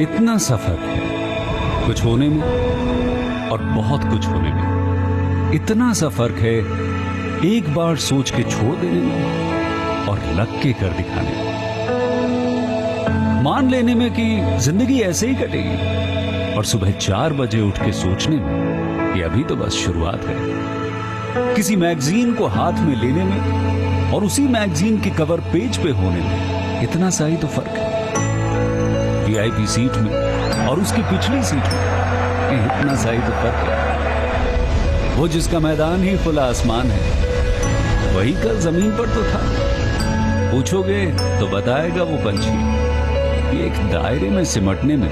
इतना सफर है कुछ होने में और बहुत कुछ होने में। इतना सा फर्क है एक बार सोच के छोड़ देने में और लग के कर दिखाने में। मान लेने में कि जिंदगी ऐसे ही कटेगी और सुबह 4 बजे उठ के सोचने में कि अभी तो बस शुरुआत है। किसी मैगजीन को हाथ में लेने में और उसी मैगजीन की कवर पेज पे होने में इतना सा ही तो फर्क है। वीआईपी सीट में और उसकी पिछली सीट में इतना सा ही तो फर्क है। वो जिसका मैदान ही खुला आसमान है वही कल जमीन पर तो था। पूछोगे तो बताएगा वो पंछी कि एक दायरे में सिमटने में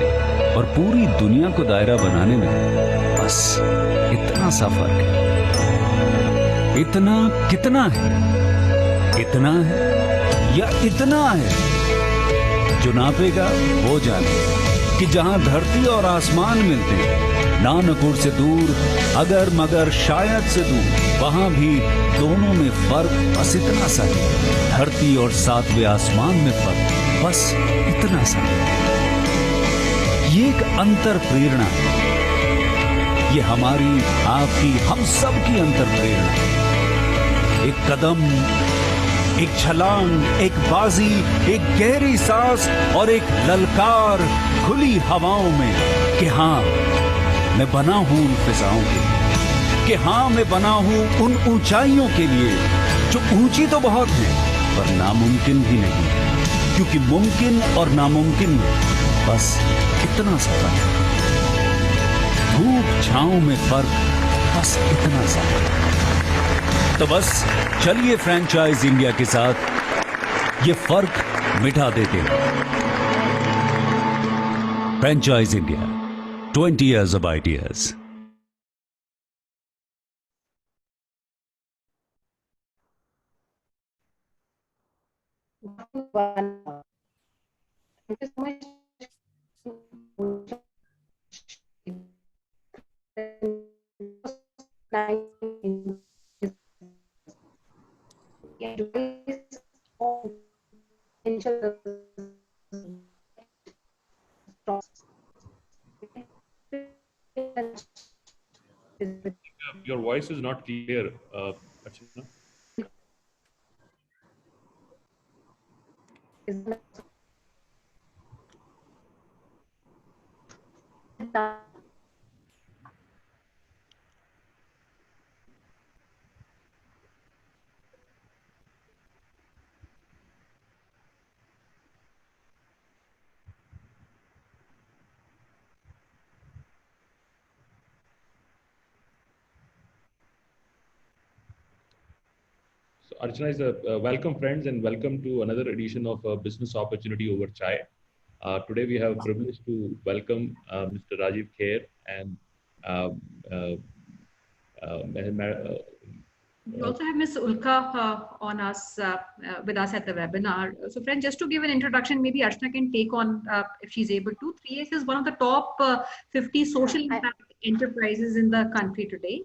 और पूरी दुनिया को दायरा बनाने में बस इतना सा फर्क है। इतना कितना है? इतना है या इतना है? जो नापेगा वो जाने कि जहां धरती और आसमान मिलते हैं, नानपुर से दूर, अगर मगर शायद से दूर, वहां भी दोनों में फर्क बस इतना सा है। धरती और 7वें आसमान में फर्क बस इतना सा है। ये एक अंतर प्रेरणा है। ये हमारी, आपकी, हम सब की अंतर प्रेरणा है। एक कदम, एक छलांग, एक बाजी, एक गहरी सांस और एक ललकार खुली हवाओं में कि हाँ मैं बना हूं उन फिजाओं के लिए, कि हाँ मैं बना हूं उन ऊंचाइयों के लिए जो ऊंची तो बहुत है पर नामुमकिन भी नहीं, क्योंकि मुमकिन और नामुमकिन में बस इतना सा फर्क है। धूप छांव में फर्क बस इतना सा। तो बस चलिए फ्रेंचाइज इंडिया के साथ ये फर्क मिटा देते हैं। Franchise India, 20 years of ideas. Thank you so much. Your voice is not clear, Archana. So Archana is welcome friends and welcome to another edition of Business Opportunity Over Chai. Today we have privilege to welcome Mr. Rajiv Kher and we also have Ms. Ulka on us with us at the webinar. So friends, just to give an introduction, maybe Archana can take on if she's able to. 3S is one of the top 50 social impact enterprises in the country today.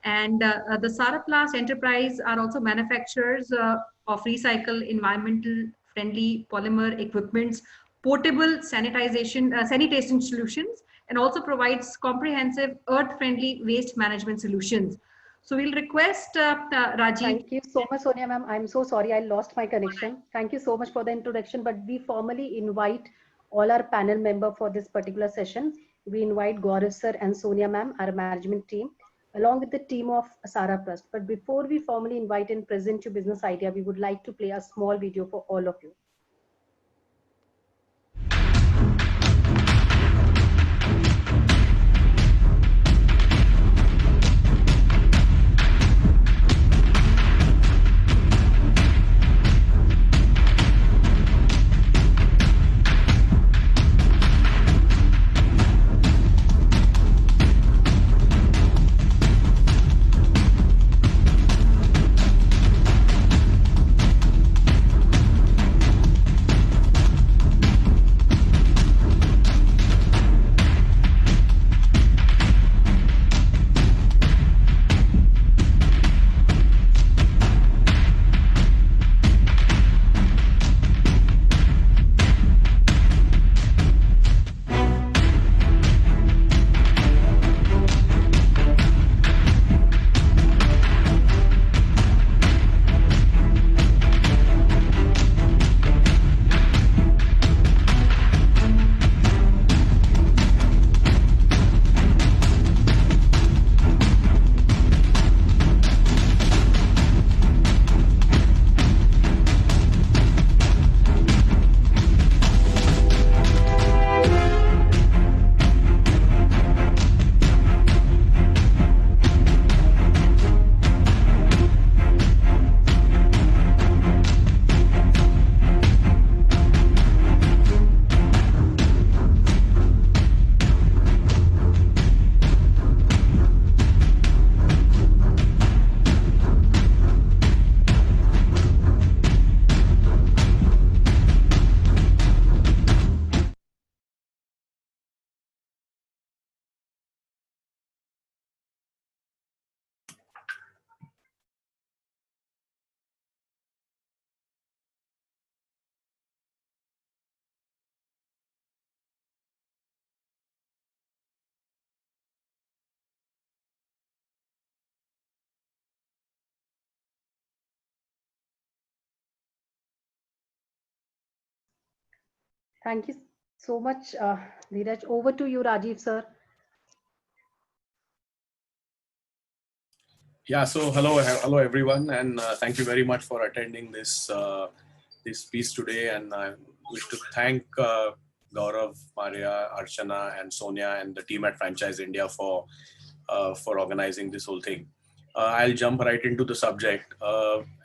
And the Saraplast enterprise are also manufacturers of recycle environmental friendly polymer equipments, portable sanitation solutions, and also provides comprehensive earth friendly waste management solutions. So we'll request Rajiv. Thank you so much, Sonia ma'am. I'm so sorry I lost my connection. Thank you so much for the introduction, but we formally invite all our panel members for this particular session. We invite Gaurav sir and Sonia ma'am, our management team, along with the team of Saraplast. But before we formally invite and present your business idea, we would like to play a small video for all of you. Thank you so much, Dheeraj. Over to you, Rajiv, sir. Yeah, so hello everyone, and thank you very much for attending this piece today. And I wish to thank Gaurav, Maria, Archana, and Sonia, and the team at Franchise India for organizing this whole thing. I'll jump right into the subject.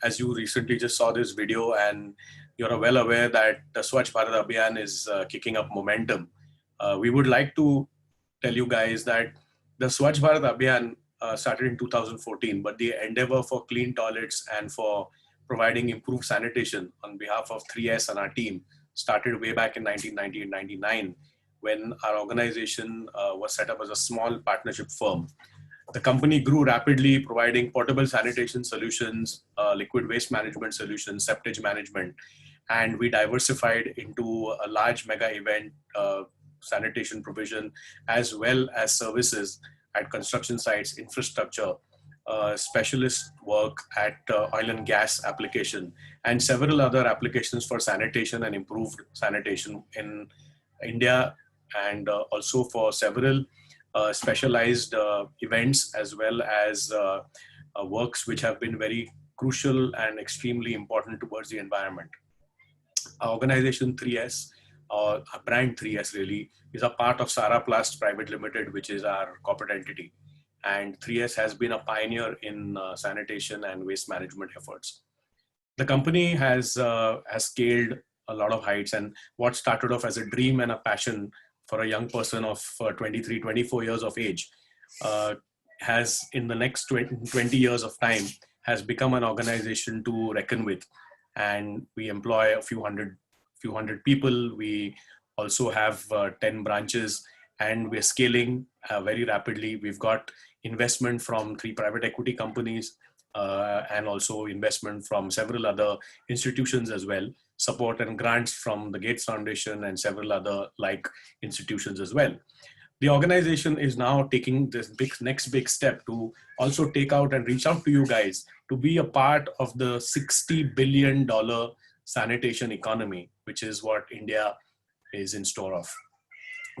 As you recently just saw this video, and you're well aware that the Swachh Bharat Abhiyan is kicking up momentum. We would like to tell you guys that the Swachh Bharat Abhiyan started in 2014, but the endeavor for clean toilets and for providing improved sanitation on behalf of 3S and our team started way back in 1990 and 99, when our organization was set up as a small partnership firm. The company grew rapidly, providing portable sanitation solutions, liquid waste management solutions, septage management, and we diversified into a large mega event sanitation provision, as well as services at construction sites, infrastructure, specialist work at oil and gas application, and several other applications for sanitation and improved sanitation in India, and also for several specialized events, as well as works which have been very crucial and extremely important towards the environment. Our organization 3S, or our brand 3S really, is a part of Saraplast Private Limited, which is our corporate entity. And 3S has been a pioneer in sanitation and waste management efforts. The company has scaled a lot of heights, and what started off as a dream and a passion for a young person of 23, 24 years of age has, in the next 20 years of time, has become an organization to reckon with. And we employ a few hundred people. We also have 10 branches, and we're scaling very rapidly. We've got investment from 3 private equity companies and also investment from several other institutions as well, support and grants from the Gates Foundation and several other like institutions as well. The organization is now taking this next big step to also take out and reach out to you guys to be a part of the $60 billion sanitation economy, which is what India is in store of.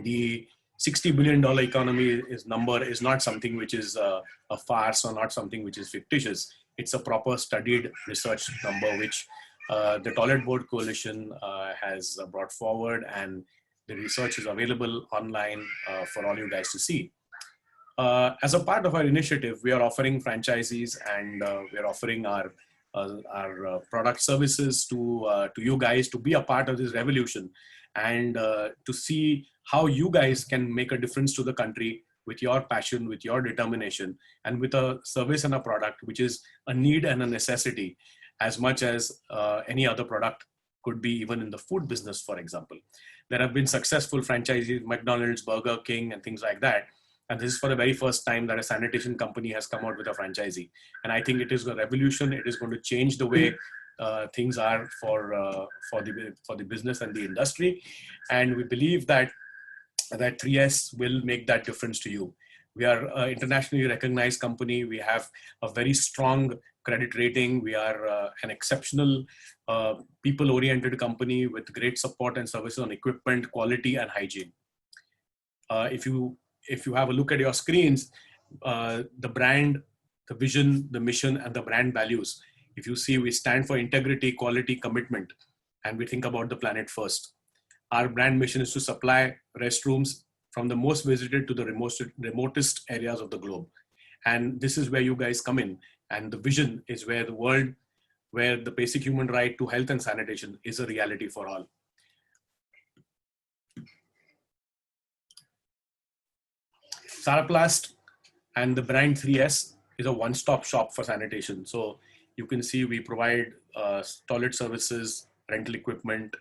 The $60 billion economy number is not something which is a farce or not something which is fictitious. It's a proper studied research number, which the Toilet Board Coalition has brought forward, and the research is available online for all you guys to see. As a part of our initiative, we are offering franchisees, and we are offering our product services to you guys to be a part of this revolution, and to see how you guys can make a difference to the country with your passion, with your determination, and with a service and a product which is a need and a necessity as much as any other product could be, even in the food business, for example. There have been successful franchisees, McDonald's, Burger King, and things like that. And this is for the very first time that a sanitation company has come out with a franchisee. And I think it is a revolution. It is going to change the way things are for the business and the industry. And we believe that 3S will make that difference to you. We are an internationally recognized company. We have a very strong credit rating. We are an exceptional people-oriented company with great support and services on equipment, quality, and hygiene. If you have a look at your screens, the brand, the vision, the mission, and the brand values, if you see, we stand for integrity, quality, commitment, and we think about the planet first. Our brand mission is to supply restrooms from the most visited to the remotest areas of the globe. And this is where you guys come in. And the vision is where the basic human right to health and sanitation is a reality for all. Saraplast and the brand 3S is a one-stop shop for sanitation. So you can see we provide toilet services, rental equipment,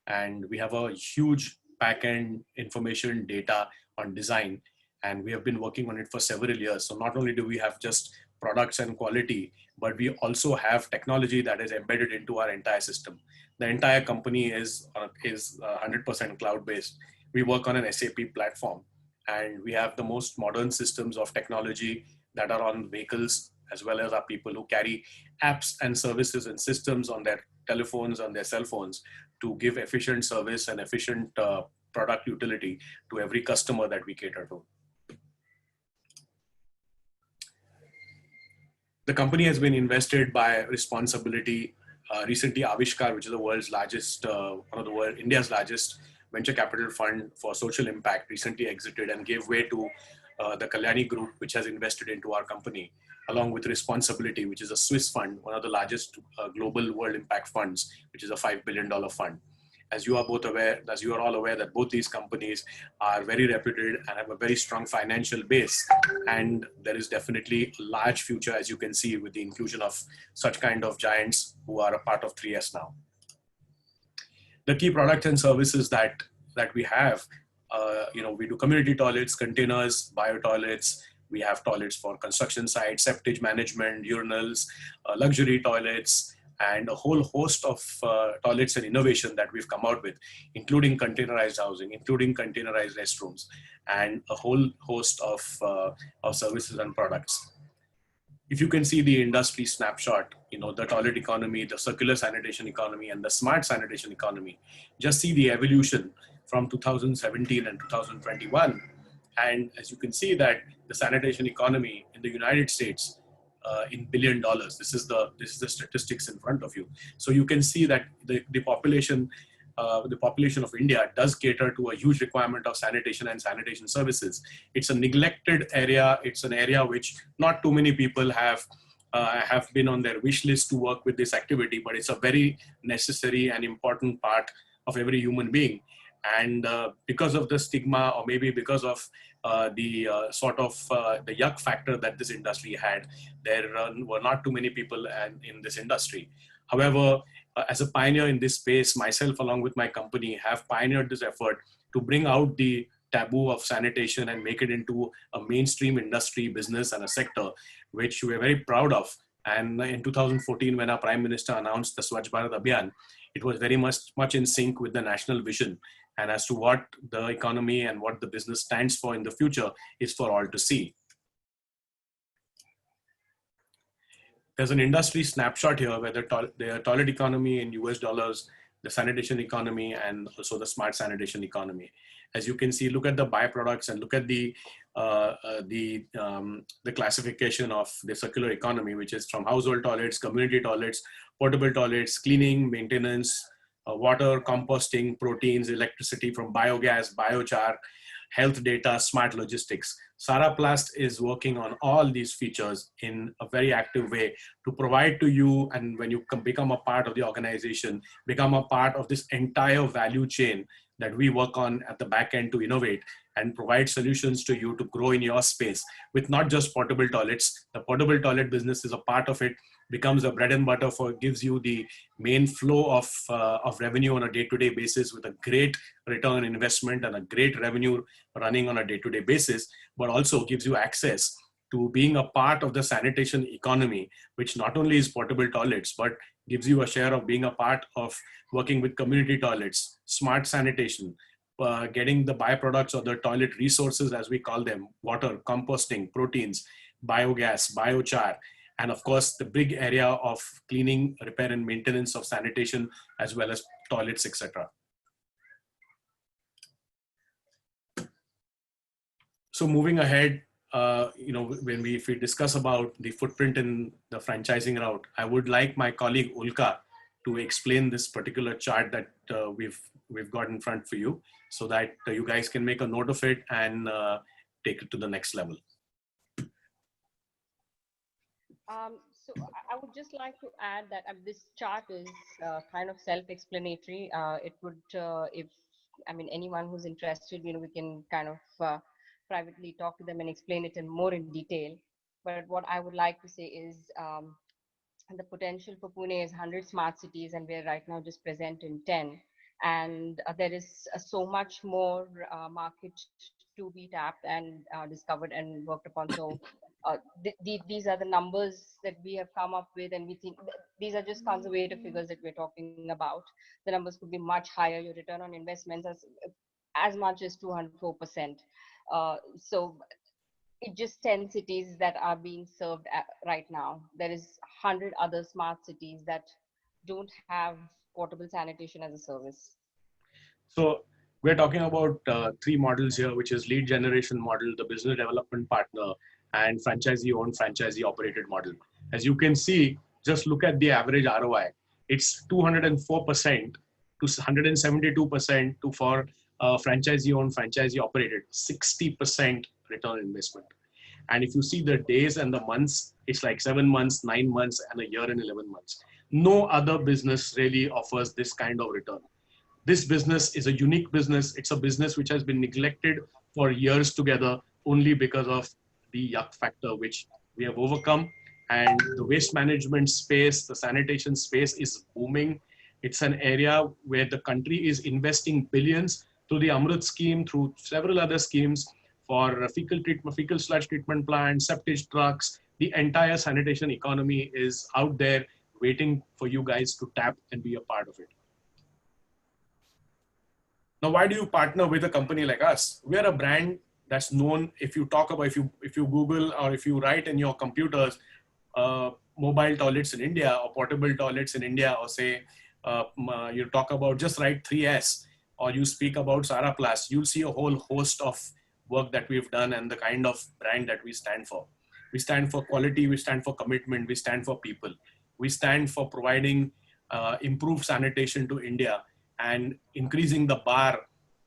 and we have a huge back-end information data on design, and we have been working on it for several years. So not only do we have just products and quality, but we also have technology that is embedded into our entire system. The entire company is 100% cloud-based. We work on an SAP platform, and we have the most modern systems of technology that are on vehicles, as well as our people who carry apps and services and systems on their telephones, on their cell phones, to give efficient service and efficient product utility to every customer that we cater to. The company has been invested by Responsibility. Recently, Avishkar, which is the world's largest, India's largest venture capital fund for social impact, recently exited and gave way to the Kalyani Group, which has invested into our company, along with Responsibility, which is a Swiss fund, one of the largest global world impact funds, which is a $5 billion fund. As you are all aware that both these companies are very reputed and have a very strong financial base. And there is definitely a large future, as you can see, with the inclusion of such kind of giants who are a part of 3S now. The key products and services that we have, we do community toilets, containers, bio toilets. We have toilets for construction sites, septic management, urinals, luxury toilets, and a whole host of toilets and innovation that we've come out with, including containerized housing, including containerized restrooms, and a whole host of services and products. If you can see the industry snapshot, the toilet economy, the circular sanitation economy, and the smart sanitation economy, just see the evolution from 2017 and 2021. And as you can see that the sanitation economy in the United States, in $1 billion. This is the statistics in front of you. So you can see that the population of India does cater to a huge requirement of sanitation and sanitation services. It's a neglected area. It's an area which not too many people have been on their wish list to work with this activity, but it's a very necessary and important part of every human being. And because of the stigma, or maybe because of the yuck factor that this industry had, there were not too many people in this industry. However, as a pioneer in this space, myself along with my company have pioneered this effort to bring out the taboo of sanitation and make it into a mainstream industry, business, and a sector, which we're very proud of. And in 2014, when our Prime Minister announced the Swachh Bharat Abhiyan, it was very much in sync with the national vision. And as to what the economy and what the business stands for in the future is for all to see. There's an industry snapshot here where the toilet economy in US dollars, the sanitation economy, and also the smart sanitation economy. As you can see, look at the byproducts and look at the classification of the circular economy, which is from household toilets, community toilets, portable toilets, cleaning, maintenance, water, composting, proteins, electricity from biogas, biochar, health data, smart logistics. Saraplast is working on all these features in a very active way to provide to you, and when you become a part of the organization, become a part of this entire value chain that we work on at the back end to innovate and provide solutions to you to grow in your space with not just portable toilets. The portable toilet business is a part of it, becomes a bread and butter for, gives you the main flow of revenue on a day-to-day basis with a great return on investment and a great revenue running on a day-to-day basis, but also gives you access to being a part of the sanitation economy, which not only is portable toilets, but gives you a share of being a part of working with community toilets, smart sanitation, getting the byproducts or the toilet resources, as we call them, water, composting, proteins, biogas, biochar, and of course, the big area of cleaning, repair, and maintenance of sanitation, as well as toilets, etc. So moving ahead, if we discuss about the footprint in the franchising route, I would like my colleague Ulka to explain this particular chart that we've got in front for you, so that you guys can make a note of it and take it to the next level. So I would just like to add that this chart is kind of self-explanatory. It would, anyone who's interested, we can kind of privately talk to them and explain it in more in detail. But what I would like to say is the potential for Pune is 100 smart cities, and we're right now just present in 10. And there is so much more market to be tapped and discovered and worked upon. So these are the numbers that we have come up with, and we think these are just conservative figures that we're talking about. The numbers could be much higher. Your return on investments as much as 204%. So it's just 10 cities that are being served right now. There is 100 other smart cities that don't have portable sanitation as a service. So we're talking about three models here, which is lead generation model, the business development partner, and franchisee owned, franchisee operated model. As you can see, just look at the average ROI. It's 204% to 172% to for franchisee owned, franchisee operated, 60% return on investment. And if you see the days and the months, it's like 7 months, 9 months, and a year and 11 months. No other business really offers this kind of return. This business is a unique business. It's a business which has been neglected for years together only because of the yuck factor, which we have overcome. And the waste management space, the sanitation space is booming. It's an area where the country is investing billions through the Amrut scheme, through several other schemes for fecal treatment, fecal sludge treatment plants, septic trucks. The entire sanitation economy is out there waiting for you guys to tap and be a part of it. Now, why do you partner with a company like us? We're a brand that's known. If you talk about, if you Google or if you write in your computers, mobile toilets in India or portable toilets in India, or say you talk about, just write 3S, or you speak about Saraplast, you'll see a whole host of work that we've done and the kind of brand that we stand for. We stand for quality, we stand for commitment, we stand for people. We stand for providing improved sanitation to India and increasing the bar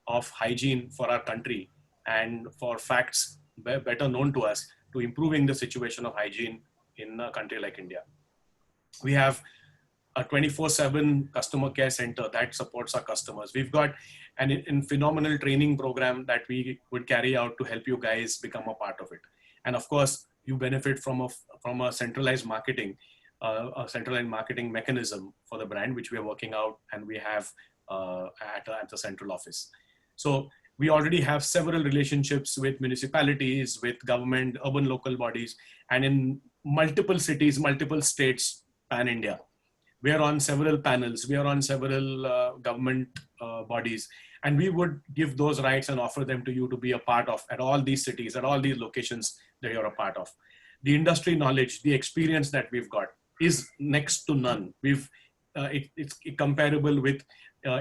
of hygiene for our country, and for facts better known to us, to improving the situation of hygiene in a country like India. We have a 24/7 customer care center that supports our customers. We've got an phenomenal training program that we would carry out to help you guys become a part of it. And of course, you benefit from a centralized marketing, mechanism for the brand, which we are working out, and we have at the central office. So we already have several relationships with municipalities, with government, urban local bodies, and in multiple cities, multiple states, pan-India. We are on several panels, we are on several government bodies, and we would give those rights and offer them to you to be a part of at all these cities, at all these locations that you're a part of. The industry knowledge, the experience that we've got is next to none. It's comparable with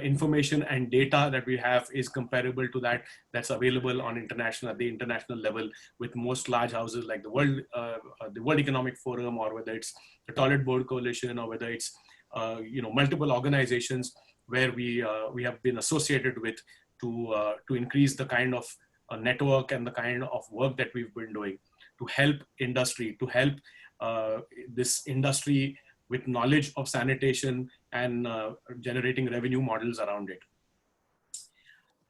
information and data that we have is comparable to that's available on at the international level, with most large houses like the World Economic Forum, or whether it's the Toilet Board Coalition, or whether it's multiple organizations where we have been associated with to increase the kind of network and the kind of work that we've been doing to help industry, to help this industry with knowledge of sanitation and generating revenue models around it.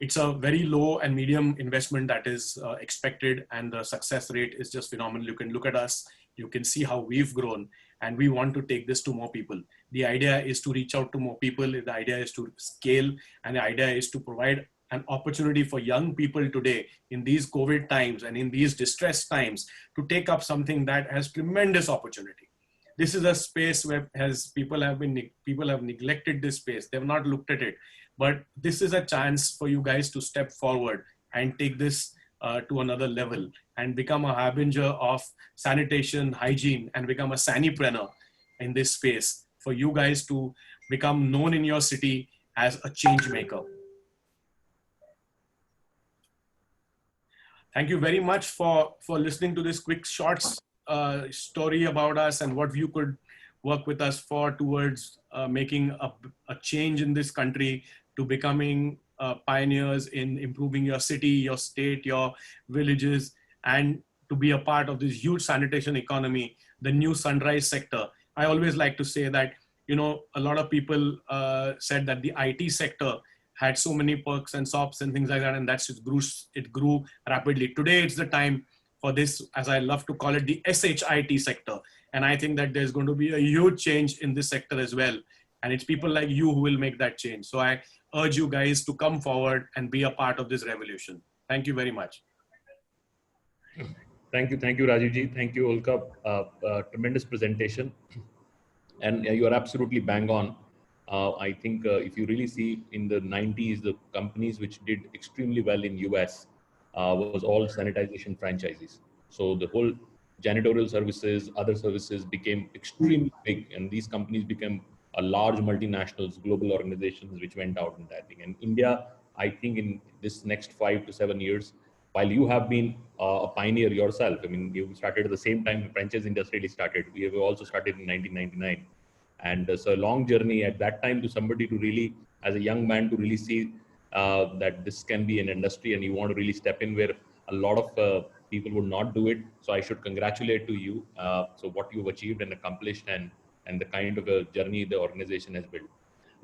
It's a very low and medium investment that is expected, and the success rate is just phenomenal. You can look at us, you can see how we've grown, and we want to take this to more people. The idea is to reach out to more people. The idea is to scale, and the idea is to provide an opportunity for young people today in these COVID times and in these distressed times to take up something that has tremendous opportunity. This is a space where people have neglected this space. They've not looked at it, but this is a chance for you guys to step forward and take this to another level and become a harbinger of sanitation, hygiene, and become a sanipreneur in this space, for you guys to become known in your city as a change maker. Thank you very much for listening to this quick shorts story about us and what you could work with us for towards making a change in this country, to becoming pioneers in improving your city, your state, your villages, and to be a part of this huge sanitation economy, the new sunrise sector. I always like to say that, a lot of people said that the IT sector had so many perks and SOPs and things like that, and it grew rapidly. Today, it's the time for this, as I love to call it, the SHIT sector. And I think that there's going to be a huge change in this sector as well. And it's people like you who will make that change. So I urge you guys to come forward and be a part of this revolution. Thank you very much. Thank you, Rajivji. Thank you, Ulka. Tremendous presentation. And you are absolutely bang on. I think if you really see in the 90s, the companies which did extremely well in US was all sanitization franchises. So the whole janitorial services, other services became extremely big, and these companies became large multinationals, global organizations which went out in that thing. And India, I think in this next 5 to 7 years, while you have been a pioneer yourself, I mean, you started at the same time the franchise industry really started. We have also started in 1999. And so a long journey at that time to somebody to really, as a young man, to really see that this can be an industry and you want to really step in where a lot of people would not do it. So I should congratulate to you. So what you've achieved and accomplished and the kind of a journey the organization has built.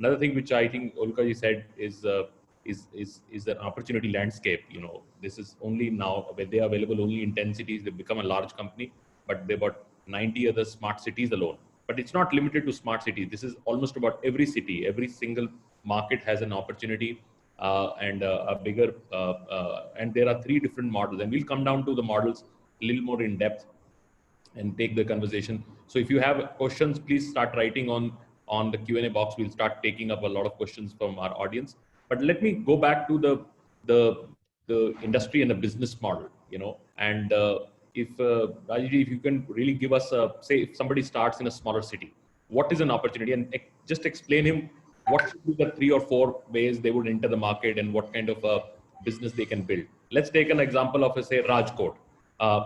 Another thing which I think Ulka ji said is an opportunity landscape. You know, this is only now where they are available only in 10 cities. They've become a large company, but they've got 90 other smart cities alone. But it's not limited to smart cities. This is almost about every city. Every single market has an opportunity and a bigger. And there are 3 different models, and we'll come down to the models a little more in depth and take the conversation. So if you have questions, please start writing on the Q&A box. We'll start taking up a lot of questions from our audience. But let me go back to the industry and the business model, you know, and if Rajesh, if you can really give us say if somebody starts in a smaller city, what is an opportunity, and just explain him what should be the 3 or 4 ways they would enter the market and what kind of a business they can build. Let's take an example of, say, Rajkot.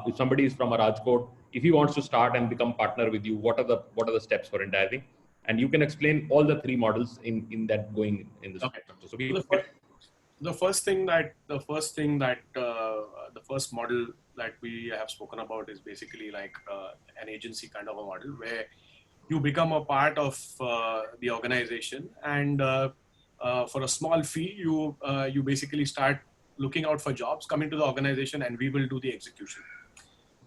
If somebody is from a Rajkot, if he wants to start and become partner with you, what are the steps for entire thing? And you can explain all the 3 models in that going in this. Okay. So the first model that we have spoken about is basically like an agency kind of a model where you become a part of the organization, and for a small fee, you basically start looking out for jobs, coming to the organization, and we will do the execution.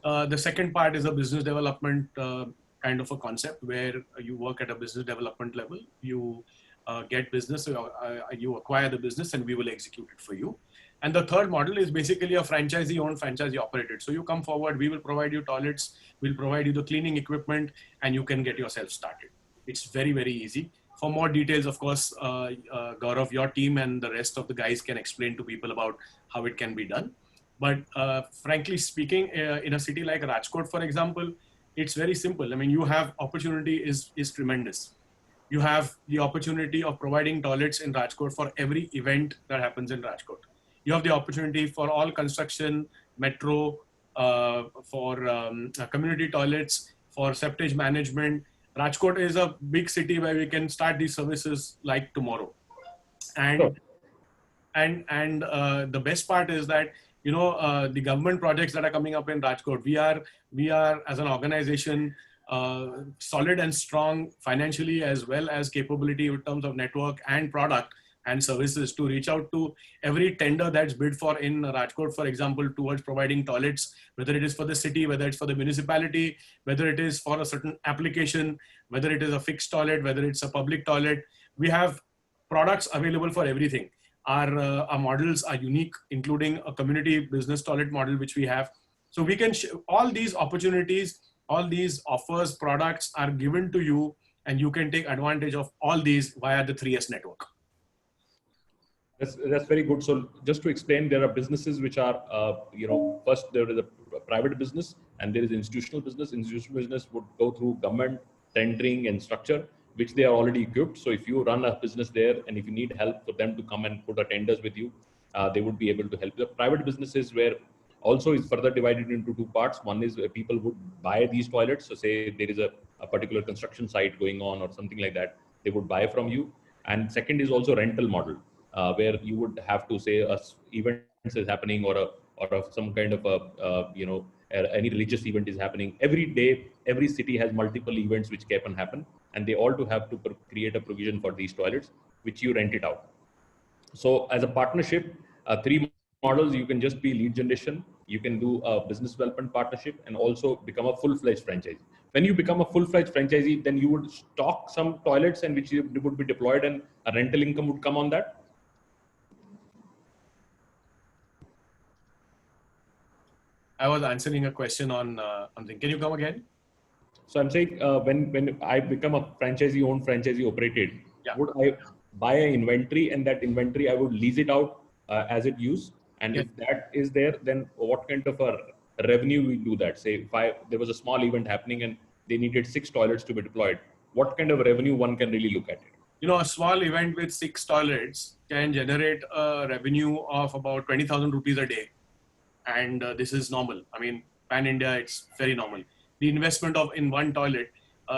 The second part is a business development kind of a concept where you work at a business development level. You get business, you acquire the business, and we will execute it for you. And the third model is basically a franchisee owned, franchisee operated. So you come forward, we will provide you toilets, we'll provide you the cleaning equipment, and you can get yourself started. It's very, very easy. For more details, of course, Gaurav, your team and the rest of the guys can explain to people about how it can be done. But frankly speaking, in a city like Rajkot, for example, it's very simple. I mean, you have opportunity is tremendous. You have the opportunity of providing toilets in Rajkot for every event that happens in Rajkot. You have the opportunity for all construction, metro, for community toilets, for septage management. Rajkot is a big city where we can start these services like tomorrow. And sure. and the best part is that, you know, the government projects that are coming up in Rajkot, we are as an organization solid and strong financially as well as capability in terms of network and product and services to reach out to every tender that's bid for in Rajkot, for example, towards providing toilets, whether it is for the city, whether it's for the municipality, whether it is for a certain application, whether it is a fixed toilet, whether it's a public toilet. We have products available for everything. Our models are unique, including a community business toilet model, which we have. So we can, all these opportunities, all these offers, products are given to you, and you can take advantage of all these via the 3S network. That's very good. So just to explain, there are businesses which are, first there is a private business and there is institutional business. Institutional business would go through government tendering and structure, which they are already equipped. So if you run a business there and if you need help for them to come and put a tenders with you, they would be able to help. The private businesses where also is further divided into 2 parts. One is where people would buy these toilets. So say there is a particular construction site going on or something like that, they would buy from you. And second is also rental model, where you would have to say events is happening or some kind of any religious event is happening. Every day, every city has multiple events which can happen, and they all have to create a provision for these toilets, which you rent it out. So as a partnership, 3 models, you can just be lead generation, you can do a business development partnership, and also become a full-fledged franchisee. When you become a full-fledged franchisee, then you would stock some toilets and which would be deployed, and a rental income would come on that. I was answering a question on something. Can you come again? So I'm saying when I become a franchisee owned, franchisee operated, would I buy an inventory, and that inventory I would lease it out as it used? And if that is there, then what kind of a revenue we do that? Say if there was a small event happening and they needed 6 toilets to be deployed, what kind of revenue one can really look at it? You know, a small event with 6 toilets can generate a revenue of about 20,000 rupees a day. And this is normal. I mean, pan-India, it's very normal. The investment of in one toilet,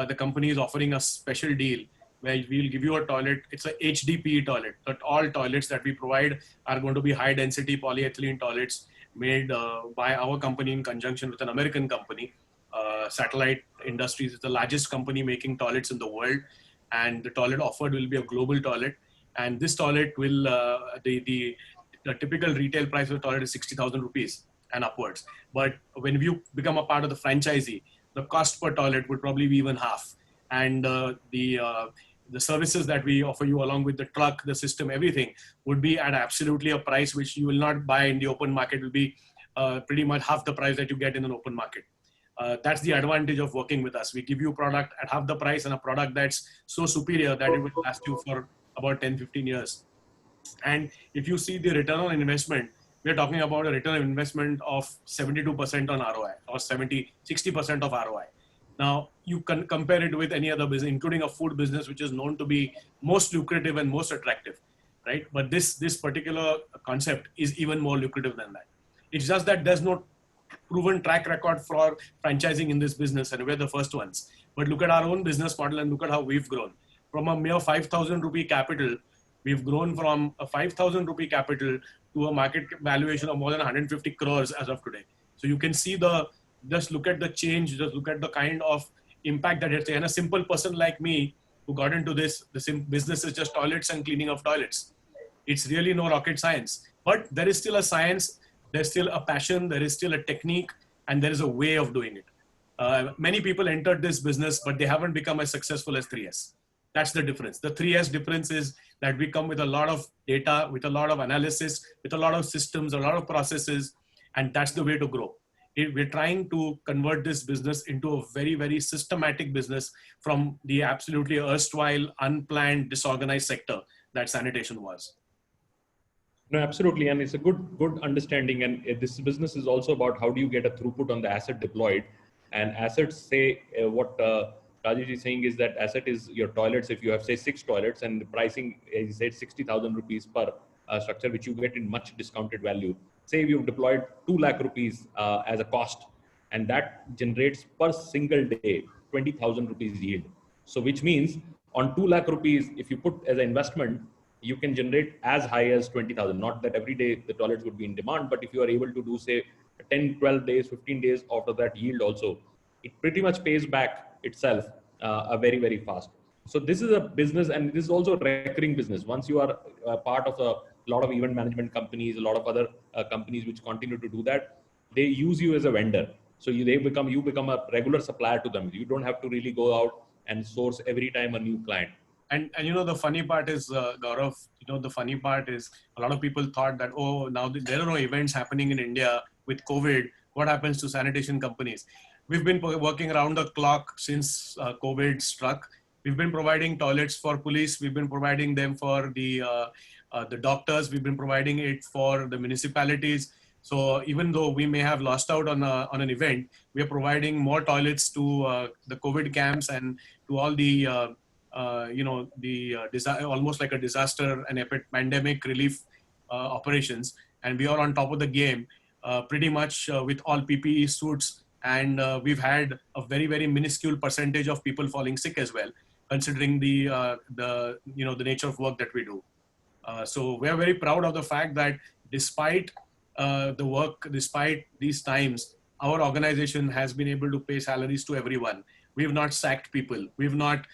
the company is offering a special deal where we'll give you a toilet. It's a HDPE toilet. But all toilets that we provide are going to be high density polyethylene toilets made by our company in conjunction with an American company. Satellite Industries is the largest company making toilets in the world. And the toilet offered will be a global toilet. And this toilet will, the typical retail price of the toilet is 60,000 rupees and upwards. But when you become a part of the franchisee, the cost per toilet would probably be even half. And the services that we offer you along with the truck, the system, everything would be at absolutely a price which you will not buy in the open market. Will be pretty much half the price that you get in an open market. That's the advantage of working with us. We give you a product at half the price and a product that's so superior that it will last you for about 10, 15 years. And if you see the return on investment, we're talking about a return on investment of 72% on ROI or 60% of ROI. Now, you can compare it with any other business, including a food business, which is known to be most lucrative and most attractive, right? But this particular concept is even more lucrative than that. It's just that there's no proven track record for franchising in this business, and we're the first ones. But look at our own business model and look at how we've grown. From a mere 5,000 rupee capital, we've grown from a 5,000 rupee capital to a market valuation of more than 150 crores as of today. So you can see just look at the change, just look at the kind of impact that it's. And a simple person like me who got into this, the business is just toilets and cleaning of toilets. It's really no rocket science, but there is still a science, there's still a passion, there is still a technique, and there is a way of doing it. Many people entered this business, but they haven't become as successful as 3S. That's the difference. The 3S difference is that we come with a lot of data, with a lot of analysis, with a lot of systems, a lot of processes, and that's the way to grow. We're trying to convert this business into a very, very systematic business from the absolutely erstwhile, unplanned, disorganized sector that sanitation was. No, absolutely. And it's a good understanding. And this business is also about how do you get a throughput on the asset deployed. And assets say what Rajesh is saying is that asset is your toilets. If you have say 6 toilets and the pricing is said 60,000 rupees per structure, which you get in much discounted value. Say you've deployed 2 lakh rupees as a cost, and that generates per single day 20,000 rupees yield. So which means on 2 lakh rupees, if you put as an investment, you can generate as high as 20,000. Not that every day the toilets would be in demand, but if you are able to do say 10, 12 days, 15 days after that yield also, it pretty much pays back itself very, very fast. So this is a business, and this is also a recurring business. Once you are part of a lot of event management companies, a lot of other companies which continue to do that, they use you as a vendor. So you become a regular supplier to them. You don't have to really go out and source every time a new client. And you know, the funny part is, Gaurav, you know, the funny part is a lot of people thought that, oh, now there are no events happening in India with COVID. What happens to sanitation companies? We've been working around the clock since COVID struck. We've been providing toilets for police. We've been providing them for the doctors. We've been providing it for the municipalities. So even though we may have lost out on an event, we are providing more toilets to the COVID camps and to all the almost like a disaster and pandemic relief operations. And we are on top of the game pretty much with all PPE suits. And we've had a very, very minuscule percentage of people falling sick as well, considering the nature of work that we do. So we're very proud of the fact that despite the work, despite these times, our organization has been able to pay salaries to everyone. We've not sacked people. We've not,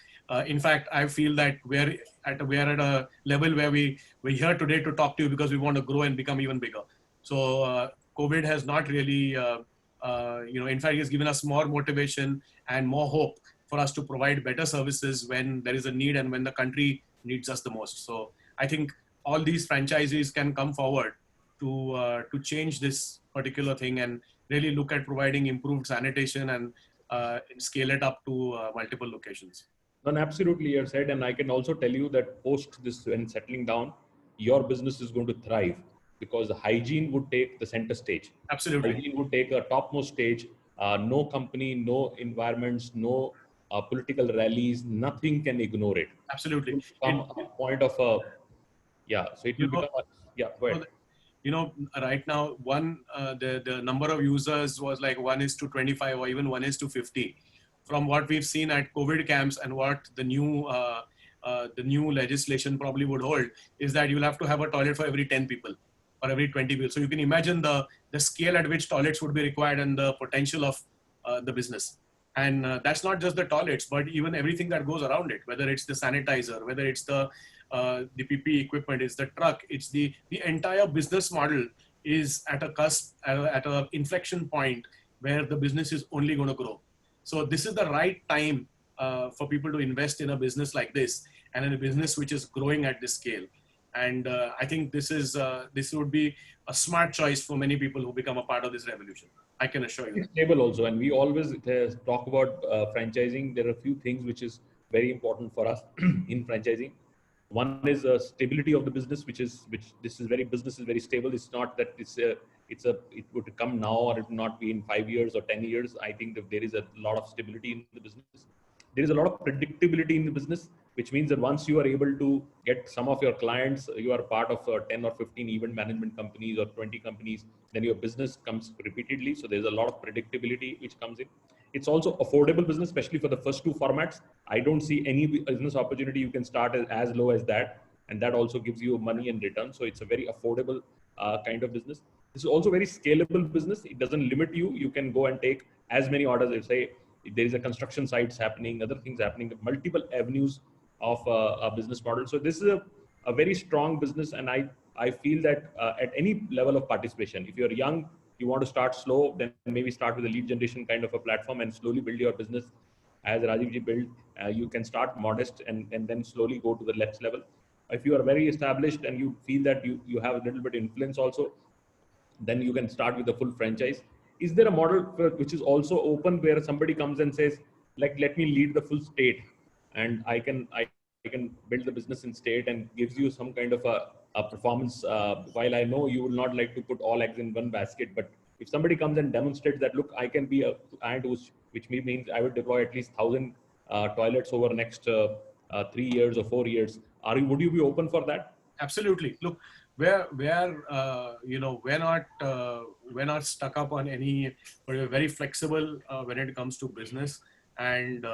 in fact, I feel that we're at a level where we're here today to talk to you because we want to grow and become even bigger. So COVID has not really, in fact, it's given us more motivation and more hope for us to provide better services when there is a need and when the country needs us the most. So I think all these franchisees can come forward to change this particular thing and really look at providing improved sanitation and scale it up to multiple locations. No, absolutely, you said, and I can also tell you that post this, when settling down, your business is going to thrive because the hygiene would take the center stage. Absolutely. Hygiene would take a topmost stage. No company, no environments, no political rallies, nothing can ignore it. Absolutely. It will become a point of a, yeah, so it will become a, yeah, go ahead. You know, right now, the number of users was like 1:25 or even 1:50. From what we've seen at COVID camps and what the new legislation probably would hold is that you'll have to have a toilet for every 10 people or every 20 people. So you can imagine the scale at which toilets would be required and the potential of the business. And that's not just the toilets, but even everything that goes around it, whether it's the sanitizer, whether it's the PPE equipment, it's the truck, it's the entire business model is at a cusp, at a inflection point where the business is only going to grow. So this is the right time for people to invest in a business like this and in a business which is growing at this scale. And I think this would be a smart choice for many people who become a part of this revolution. I can assure you. It's stable also, and we always talk about franchising. There are a few things which is very important for us in franchising. One is stability of the business, business is very stable. It's not that it would come now or it would not be in 5 years or 10 years. I think that there is a lot of stability in the business. There is a lot of predictability in the business, which means that once you are able to get some of your clients, you are part of 10 or 15 event management companies or 20 companies, then your business comes repeatedly. So there's a lot of predictability which comes in. It's also affordable business, especially for the first two formats. I don't see any business opportunity you can start as low as that. And that also gives you money in return. So it's a very affordable kind of business. This is also very scalable business. It doesn't limit you. You can go and take as many orders. If say if there is a construction sites happening, other things happening, multiple avenues of a business model. So this is a very strong business. And I feel that at any level of participation, if you're young, you want to start slow, then maybe start with a lead generation kind of a platform and slowly build your business as Rajeevji built. You can start modest and then slowly go to the next level. If you are very established and you feel that you have a little bit influence also, then you can start with the full franchise. Is there a model which is also open where somebody comes and says, like, let me lead the full state and I can build the business in state and gives you some kind of a performance? While I know you will not like to put all eggs in one basket, but if somebody comes and demonstrates that, look, I can be a client which means I will deploy at least 1,000 toilets over the next 3 years or 4 years, would you be open for that? Absolutely. Look, we're not stuck up on any, but we're very flexible when it comes to business. And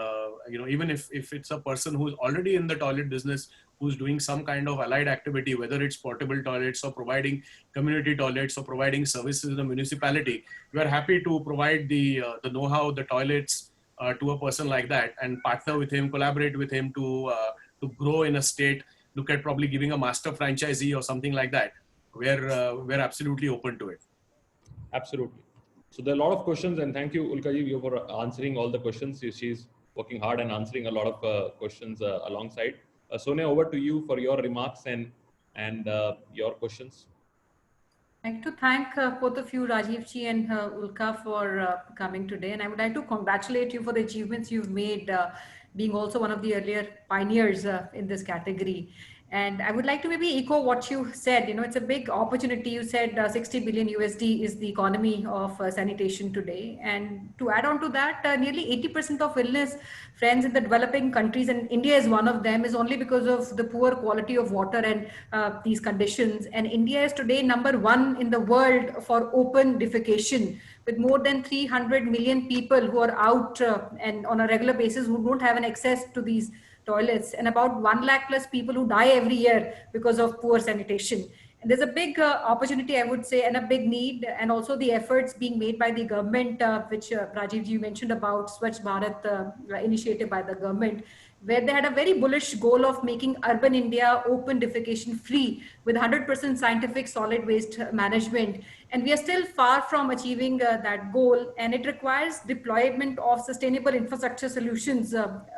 even if it's a person who's already in the toilet business, who's doing some kind of allied activity, whether it's portable toilets or providing community toilets or providing services in the municipality, we are happy to provide the know-how, the toilets to a person like that and partner with him, collaborate with him to grow in a state. Look at probably giving a master franchisee or something like that. We're absolutely open to it. Absolutely. So there are a lot of questions, and thank you, Ulkaji, for answering all the questions. She's working hard and answering a lot of questions alongside. Sonia, over to you for your remarks and your questions. I'd like to thank both of you, Rajeevji and Ulka, for coming today. And I would like to congratulate you for the achievements you've made, being also one of the earlier pioneers in this category. And I would like to maybe echo what you said. It's a big opportunity. You said 60 billion USD is the economy of sanitation today. And to add on to that, nearly 80% of illness, friends, in the developing countries, and India is one of them, is only because of the poor quality of water and these conditions. And India is today #1 in the world for open defecation, with more than 300 million people who are out and on a regular basis who don't have an access to these toilets, and about 1 lakh plus people who die every year because of poor sanitation. And there's a big opportunity, I would say, and a big need, and also the efforts being made by the government, which Rajeevji, you mentioned about Swachh Bharat initiative by the government, where they had a very bullish goal of making urban India open defecation free with 100% scientific solid waste management. And we are still far from achieving that goal. And it requires deployment of sustainable infrastructure solutions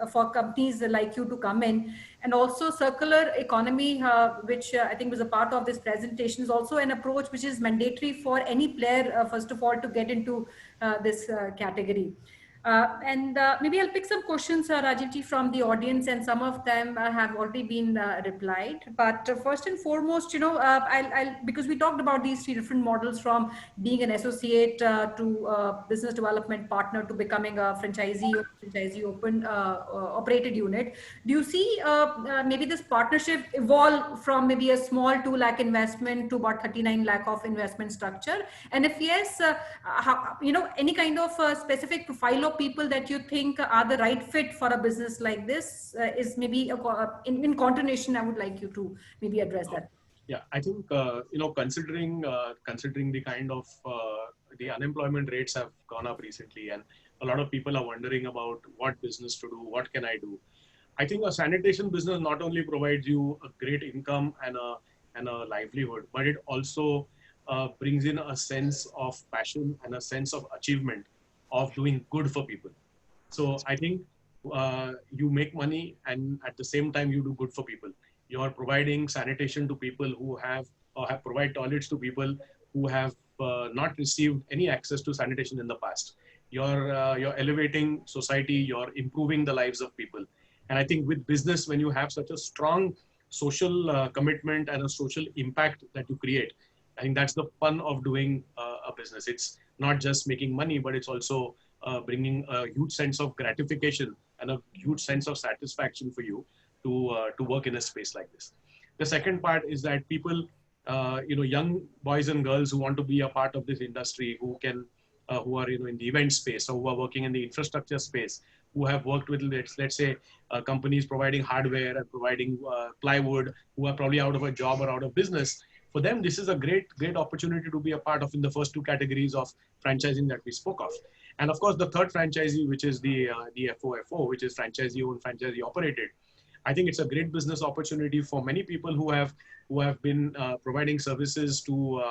for companies like you to come in. And also circular economy, which I think was a part of this presentation, is also an approach which is mandatory for any player, first of all, to get into this category. Maybe I'll pick some questions, Rajivji, from the audience, and some of them have already been replied. But first and foremost, because we talked about these three different models, from being an associate to business development partner to becoming a franchisee open operated unit. Do you see maybe this partnership evolve from maybe a small 2 lakh investment to about 39 lakh of investment structure? And if yes, any kind of specific profile of people that you think are the right fit for a business like this is maybe in continuation. I would like you to maybe address that. Yeah, I think considering the kind of the unemployment rates have gone up recently, and a lot of people are wondering about what business to do, what can I do. I think a sanitation business not only provides you a great income and a livelihood, but it also brings in a sense of passion and a sense of achievement of doing good for people. So I think you make money, and at the same time you do good for people. You're providing sanitation to people who have provide toilets to people who have not received any access to sanitation in the past. You're elevating society. You're improving the lives of people. And I think with business, when you have such a strong social commitment and a social impact that you create, I think that's the fun of doing a business. It's not just making money, but it's also bringing a huge sense of gratification and a huge sense of satisfaction for you to work in a space like this. The second part is that people, young boys and girls who want to be a part of this industry, who are in the event space, or who are working in the infrastructure space, who have worked with, let's say, companies providing hardware and providing plywood, who are probably out of a job or out of business. For them, this is a great opportunity to be a part of in the first two categories of franchising that we spoke of. And of course, the third franchisee, which is the FOFO, which is franchisee owned, franchisee operated. I think it's a great business opportunity for many people who have been providing services to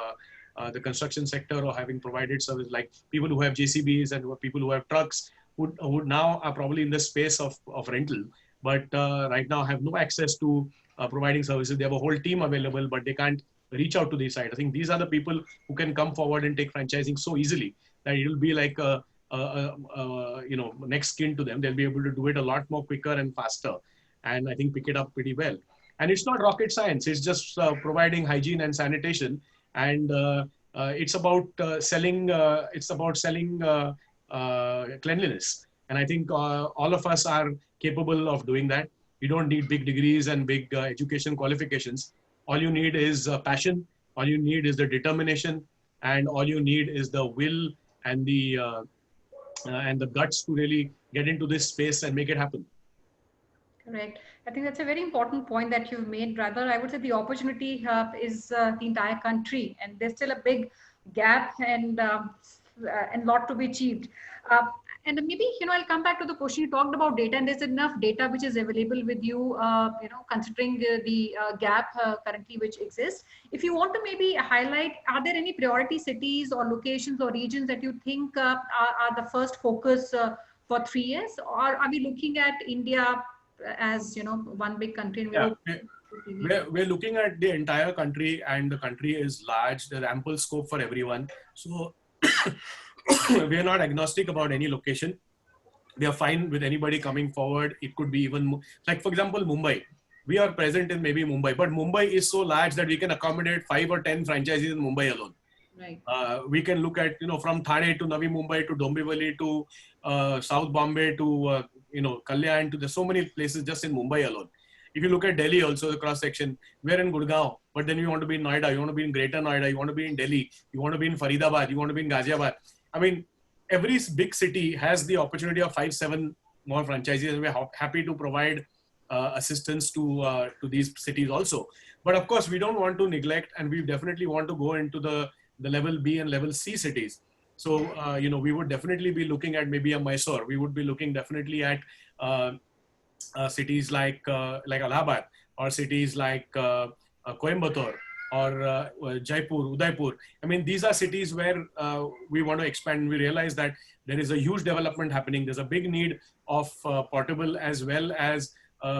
the construction sector, or having provided service, like people who have JCBs and people who have trucks, who now are probably in the space of rental, but right now have no access to providing services. They have a whole team available, but they can't reach out to the side. I think these are the people who can come forward and take franchising so easily that it will be like next kin to them. They'll be able to do it a lot more quicker and faster, and I think pick it up pretty well. And it's not rocket science. It's just providing hygiene and sanitation, and it's about selling. It's about selling cleanliness. And I think all of us are capable of doing that. You don't need big degrees and big education qualifications. All you need is passion. All you need is the determination, and all you need is the will and the guts to really get into this space and make it happen. Correct. I think that's a very important point that you've made. Rather, I would say the opportunity is the entire country, and there's still a big gap and lot to be achieved. And maybe, I'll come back to the question. You talked about data, and there's enough data which is available with you, considering the gap currently which exists. If you want to maybe highlight, are there any priority cities or locations or regions that you think are the first focus for 3 years? Or are we looking at India as, one big country? We're looking at the entire country, and the country is large. There's ample scope for everyone. So we are not agnostic about any location. We are fine with anybody coming forward. It could be even like, for example, Mumbai. We are present in maybe Mumbai, but Mumbai is so large that we can accommodate 5 or 10 franchises in Mumbai alone. Right. We can look at, from Thane to Navi Mumbai to Dombivli to South Bombay to, Kalyan to, there's so many places just in Mumbai alone. If you look at Delhi also, the cross section, we're in Gurgaon, but then you want to be in Noida, you want to be in Greater Noida, you want to be in Delhi, you want to be in Faridabad, you want to be in Ghaziabad. I mean, every big city has the opportunity of 5-7 more franchises. We're happy to provide assistance to these cities also. But of course, we don't want to neglect, and we definitely want to go into the level B and level C cities. So, we would definitely be looking at maybe a Mysore. We would be looking definitely at cities like Allahabad, or cities like Coimbatore, or Jaipur, Udaipur. I mean, these are cities where we want to expand. We realize that there is a huge development happening. There's a big need of portable, as well as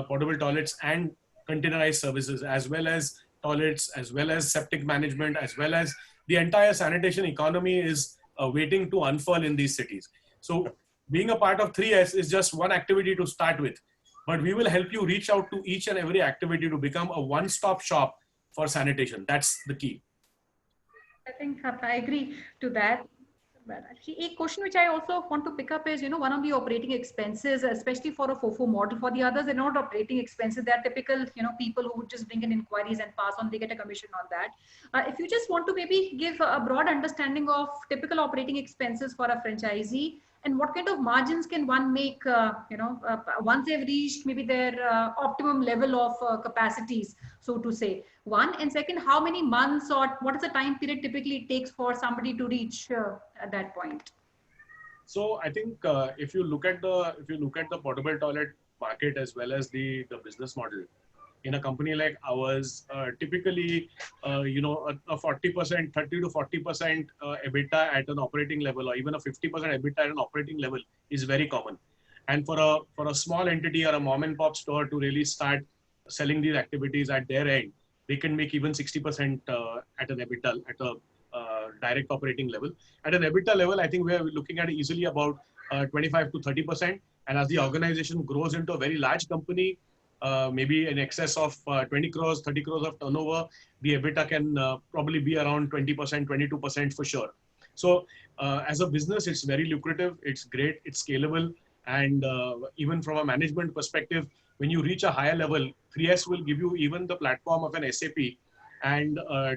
portable toilets and containerized services, as well as toilets, as well as septic management, as well as the entire sanitation economy is waiting to unfurl in these cities. So being a part of 3S is just one activity to start with, but we will help you reach out to each and every activity to become a one-stop shop for sanitation. That's the key. I think I agree to that. But actually, a question which I also want to pick up is, one of the operating expenses, especially for a FOFO model. For the others, they're not operating expenses. They're typical, people who would just bring in inquiries and pass on. They get a commission on that. If you just want to maybe give a broad understanding of typical operating expenses for a franchisee, and what kind of margins can one make, once they've reached maybe their optimum level of capacities, so to say. One, and second, how many months or what is the time period typically it takes for somebody to reach at that point? So I think if you look at the portable toilet market as well as the business model, in a company like ours, typically, a 40%, 30 to 40% EBITDA at an operating level, or even a 50% EBITDA at an operating level is very common. And for a small entity or a mom and pop store to really start selling these activities at their end, they can make even 60% at an EBITDA, at a direct operating level. At an EBITDA level, I think we're looking at easily about 25 to 30%. And as the organization grows into a very large company, maybe in excess of 20 crores, 30 crores of turnover, the EBITDA can probably be around 20%, 22% for sure. So as a business, it's very lucrative, it's great, it's scalable. And even from a management perspective, when you reach a higher level, 3S will give you even the platform of an SAP, and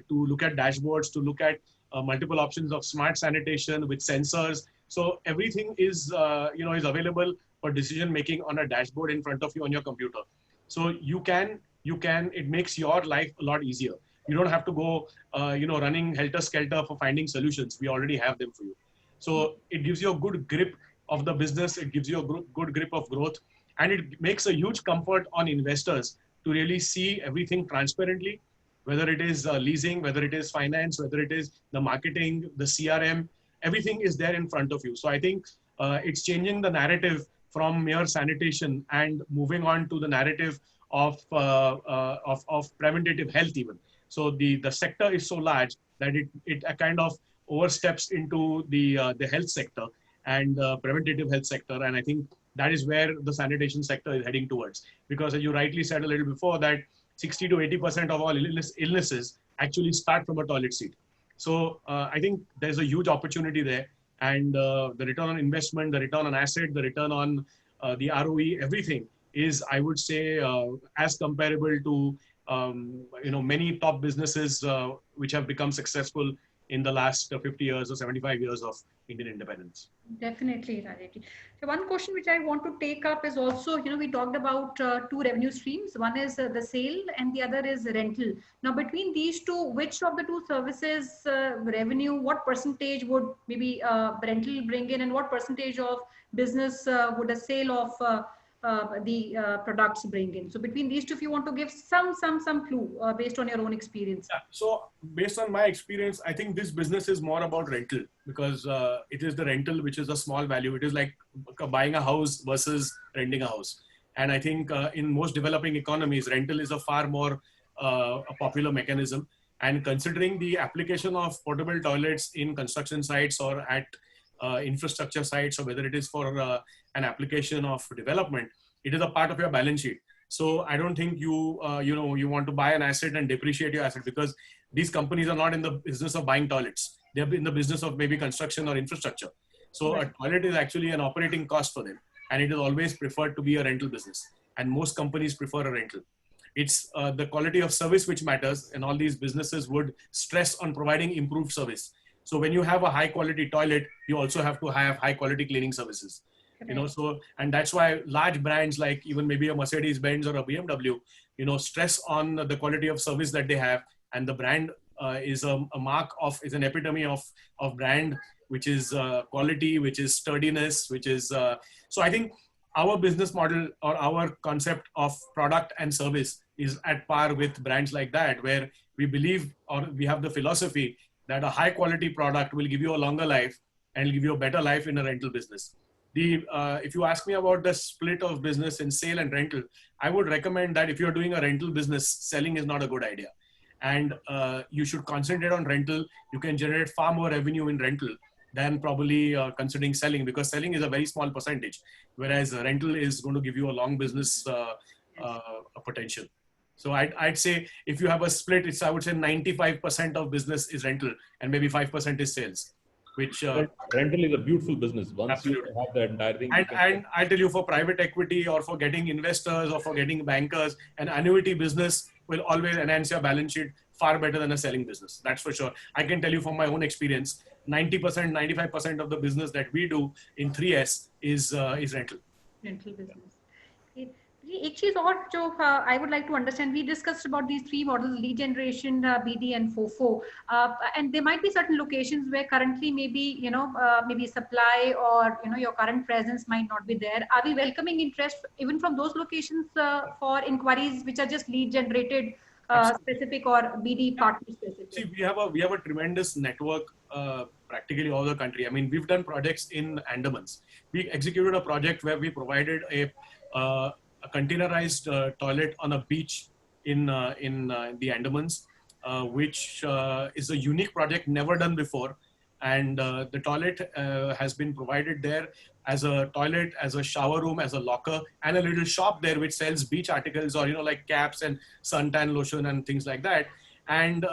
to look at dashboards, to look at multiple options of smart sanitation with sensors. So everything is available for decision making on a dashboard in front of you on your computer. So it makes your life a lot easier. You don't have to go, running helter-skelter for finding solutions. We already have them for you. So it gives you a good grip of the business. It gives you a good grip of growth. And it makes a huge comfort on investors to really see everything transparently, whether it is leasing, whether it is finance, whether it is the marketing, the CRM, everything is there in front of you. So I think it's changing the narrative from mere sanitation and moving on to the narrative of preventative health even. So the sector is so large that it kind of oversteps into the health sector and preventative health sector. And I think that is where the sanitation sector is heading towards. Because as you rightly said a little before, that 60 to 80% of all illnesses actually start from a toilet seat. So I think there's a huge opportunity there. And the return on investment, the return on asset, the return on the ROE, everything is, I would say, as comparable to many top businesses which have become successful in the last 50 years or 75 years of Indian independence. Definitely, Rajesh. So one question which I want to take up is also, we talked about two revenue streams. One is the sale and the other is rental. Now, between these two, which of the two services revenue, what percentage would maybe rental bring in, and what percentage of business would a sale of the products bring in? So between these two, if you want to give some clue based on your own experience. Yeah. So based on my experience, I think this business is more about rental, because it is the rental which is a small value. It is like buying a house versus renting a house. And I think in most developing economies, rental is a far more a popular mechanism. And considering the application of portable toilets in construction sites or at infrastructure sites, or whether it is for an application of development, it is a part of your balance sheet. So I don't think you want to buy an asset and depreciate your asset, because these companies are not in the business of buying toilets. They're in the business of maybe construction or infrastructure. So a toilet is actually an operating cost for them, and it is always preferred to be a rental business. And most companies prefer a rental. It's the quality of service which matters, and all these businesses would stress on providing improved service. So when you have a high quality toilet, you also have to have high quality cleaning services. So, and that's why large brands like even maybe a Mercedes-Benz or a BMW, stress on the quality of service that they have. And the brand is a mark of, is an epitome of brand, which is quality, which is sturdiness, which is, so I think our business model or our concept of product and service is at par with brands like that, where we believe, or we have the philosophy that a high quality product will give you a longer life and will give you a better life in a rental business. If you ask me about the split of business in sale and rental, I would recommend that if you're doing a rental business, selling is not a good idea. And you should concentrate on rental. You can generate far more revenue in rental than probably considering selling, because selling is a very small percentage, whereas rental is going to give you a long business potential. So I'd say if you have a split, I would say 95% of business is rental and maybe 5% is sales, which Rental is a beautiful business. Once absolutely. you have the entire thing, And I'll tell you, for private equity or for getting investors or for getting bankers, an annuity business will always enhance your balance sheet far better than a selling business. That's for sure. I can tell you from my own experience, 90%, 95% of the business that we do in 3S is rental. Rental business. Okay. एक चीज और जो I would like to understand, we discussed about these three models: lead generation, BD, and FOFO. And there might be certain locations where currently maybe maybe supply or your current presence might not be there. Are we welcoming interest even from those locations for inquiries which are just lead generated specific or BD partner specific? See, we have a tremendous network practically all the country. I mean, we've done projects in Andamans. We executed a project where we provided a containerized toilet on a beach in the Andamans, which is a unique project never done before. And the toilet has been provided there as a toilet, as a shower room, as a locker, and a little shop there which sells beach articles, or like caps and suntan lotion and things like that. And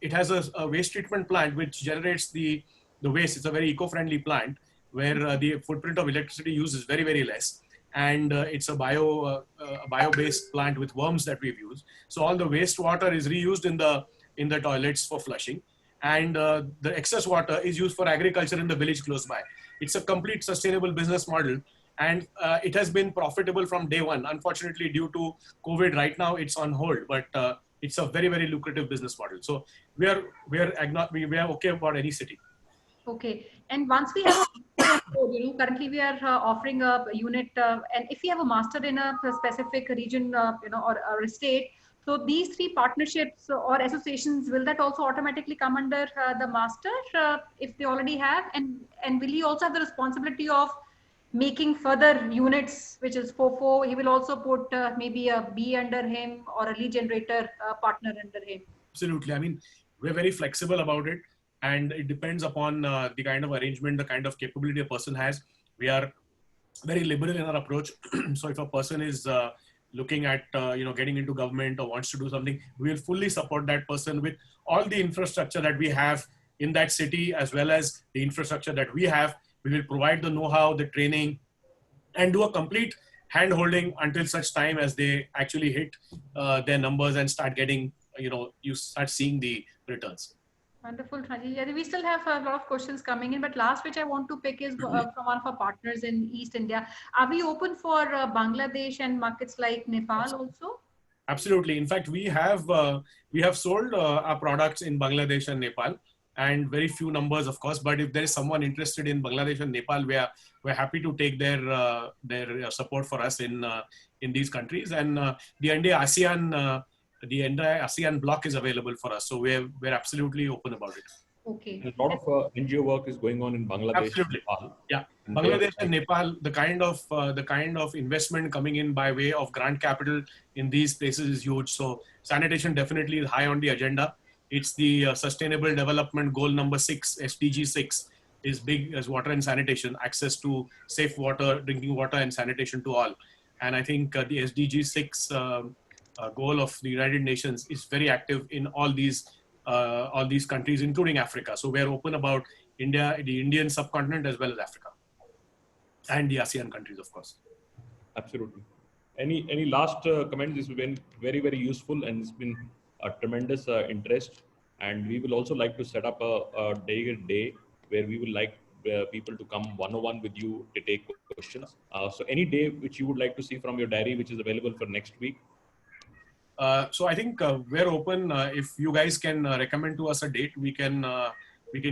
it has a waste treatment plant which generates the waste. It's a very eco-friendly plant where the footprint of electricity used is very, very less. And it's a bio-based plant with worms that we've used. So all the wastewater is reused in the toilets for flushing. And the excess water is used for agriculture in the village close by. It's a complete sustainable business model, and it has been profitable from day one. Unfortunately, due to COVID, right now it's on hold, but it's a very, very lucrative business model. So we are okay about any city. Okay, and once we have a currently we are offering a unit, and if we have a master in a specific region, or a state. So these three partnerships or associations, will that also automatically come under the master if they already have? And will he also have the responsibility of making further units, which is FOFO? He will also put maybe a B under him or a lead generator partner under him. Absolutely. I mean, we're very flexible about it, and it depends upon the kind of arrangement, the kind of capability a person has. We are very liberal in our approach. So if a person is looking at getting into government or wants to do something, we will fully support that person with all the infrastructure that we have in that city, as well as the infrastructure that we have. We will provide the know-how, the training, and do a complete hand-holding until such time as they actually hit their numbers and start getting, you start seeing the returns. Wonderful, Rajesh. Yeah, we still have a lot of questions coming in, but last which I want to pick is from one of our partners in East India. Are we open for Bangladesh and markets like Nepal also? Absolutely. In fact, we have sold our products in Bangladesh and Nepal, and very few numbers, of course. But if there is someone interested in Bangladesh and Nepal, we're happy to take their support for us in these countries. And the entire ASEAN block is available for us, so we're absolutely open about it. Okay. A lot of NGO work is going on in Bangladesh. Absolutely. Nepal. Yeah, Bangladesh and Nepal, the kind of investment coming in by way of grant capital in these places is huge. So sanitation definitely is high on the agenda. It's the Sustainable Development Goal number 6, SDG 6, is big as water and sanitation, access to safe water, drinking water, and sanitation to all. And I think the SDG 6 goal of the United Nations is very active in all these countries, including Africa. So we're open about India, the Indian subcontinent, as well as Africa, and the ASEAN countries, of course. Absolutely. Any last comment? This has been very, very useful, and it's been a tremendous interest. And we will also like to set up a day where we would like people to come one-on-one with you to take questions. So any day which you would like to see from your diary, which is available for next week. So I think we're open. If you guys can recommend to us a date, we can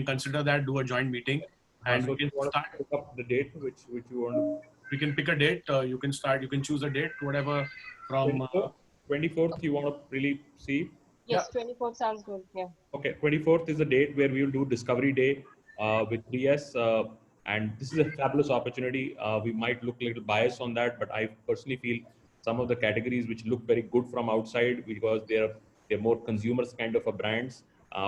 consider that, do a joint meeting, and So we can start. pick up the date which you want. We can pick a date. You can start. You can choose a date, whatever. From 24th, you want to really see? Yes, 24th sounds good. Yeah. Okay, 24th is the date where we will do Discovery Day with 3S. And this is a fabulous opportunity. We might look a little biased on that, but I personally feel some of the categories which look very good from outside because they're more consumers kind of a brands.